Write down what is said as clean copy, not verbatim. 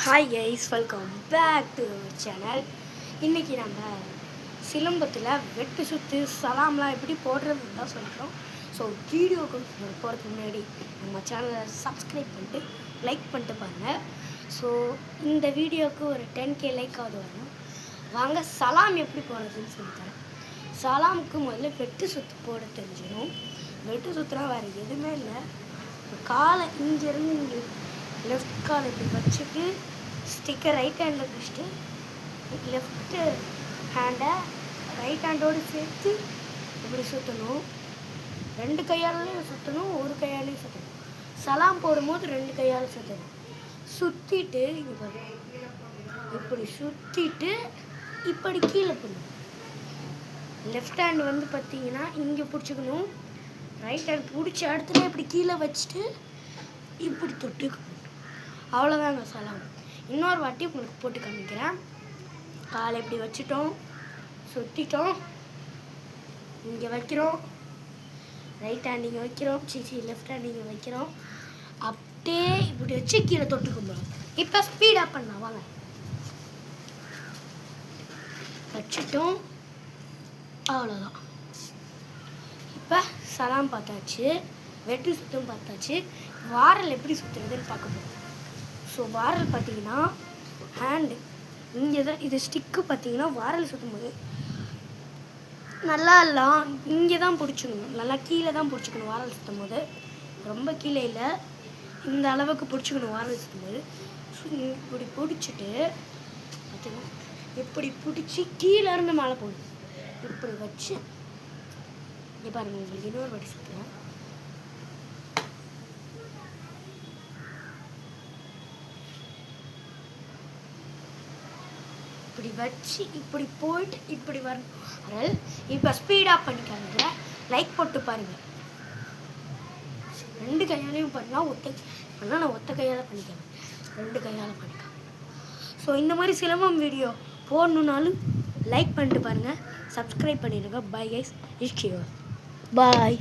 Hi guys, welcome back to our channel. இன்றைக்கி நம்ம சிலம்பத்தில் வெட்டு சுற்று சலாம்லாம் எப்படி போடுறதுன்னு தான் சொல்கிறோம். ஸோ வீடியோக்கு போகிறதுக்கு முன்னாடி நம்ம சேனலை சப்ஸ்கிரைப் பண்ணிட்டு லைக் பண்ணிட்டு பாருங்கள். ஸோ இந்த வீடியோவுக்கு ஒரு 10K லைக்காவது வரணும். வாங்க சலாம் எப்படி போடுறதுன்னு சொல்லித்தரேன். சலாமுக்கு முதல்ல வெட்டு சுற்று போட தெரிஞ்சிடும். வெட்டு சுற்றுனா வேறு எதுவுமே இல்லை. காலை இங்கேருந்து இங்கே லெஃப்ட் கால் இப்படி வச்சுட்டு ஸ்டிக்கை ரைட் ஹேண்டில் வச்சுட்டு லெஃப்ட்டு ஹேண்டை ரைட் ஹேண்டோடு சேர்த்து இப்படி சுற்றணும். 2 கையாலையும் சுற்றணும், ஒரு கையாலையும் சுற்றணும். சலாம் போடும்போது 2 கையால் சுற்றணும். சுற்றிட்டு இப்படி சுற்றிட்டு இப்படி கீழே போடணும். லெஃப்ட் ஹேண்ட் வந்து பார்த்தீங்கன்னா இங்கே பிடிச்சிக்கணும். ரைட் ஹேண்ட் பிடிச்ச இடத்துல இப்படி கீழே வச்சுட்டு இப்படி தொட்டுக்கணும். அவ்வளோதாங்க சலாம். இன்னொரு வாட்டி உங்களுக்கு போட்டு காமிக்கிறேன். காலை இப்படி வச்சுட்டோம், சுற்றிட்டோம், இங்கே வைக்கிறோம், ரைட் ஹேண்ட் இங்கே வைக்கிறோம், லெஃப்ட் ஹேண்ட் இங்கே வைக்கிறோம், அப்படியே இப்படி வச்சு கீழே தொட்டுக்கும்போது. இப்போ ஸ்பீடாக பண்ணலாம் வாங்க. வச்சுட்டோம், அவ்வளோதான். இப்போ சலாம் பார்த்தாச்சு, வெட்டு சுத்தம் பார்த்தாச்சு. வாரல் எப்படி சுற்றுறதுன்னு பார்க்க போகிறோம். ஸோ வாரல் பார்த்தீங்கன்னா ஹேண்டு இங்கே தான், இது ஸ்டிக்கு பார்த்தீங்கன்னா வாரல் சுற்றும் போது நல்லா இங்கே தான் பிடிச்சிக்கணும். நல்லா கீழே தான் பிடிச்சிக்கணும். வாரல் சுற்றும் போது ரொம்ப கீழே இல்லை, இந்த அளவுக்கு பிடிச்சிக்கணும். வாரல் சுற்றும் போது இப்படி பிடிச்சிட்டு பார்த்தீங்கன்னா இப்படி பிடிச்சி கீழே இருந்து மேலே போடணும். இப்படி வச்சு இங்கே பாருங்கள், உங்களுக்கு இன்னொரு வாட்டி சுற்றுறேன். இப்படி வச்சு இப்படி போயிட்டு இப்படி வரணும். இப்போ ஸ்பீடாக பண்ணிக்காங்க. லைக் போட்டு பாருங்கள். 2 கையாலையும் பண்ணால் நான் ஒத்த கையால் பண்ணிக்கிறேன். 2 கையால் பண்ணிக்கலாம். ஸோ இந்த மாதிரி சிலம்பம் வீடியோ போடணுன்னாலும் லைக் பண்ணிட்டு பாருங்கள், சப்ஸ்கிரைப் பண்ணிடுங்க. பாய் கைஸ், இஷ்கியோ பாய்.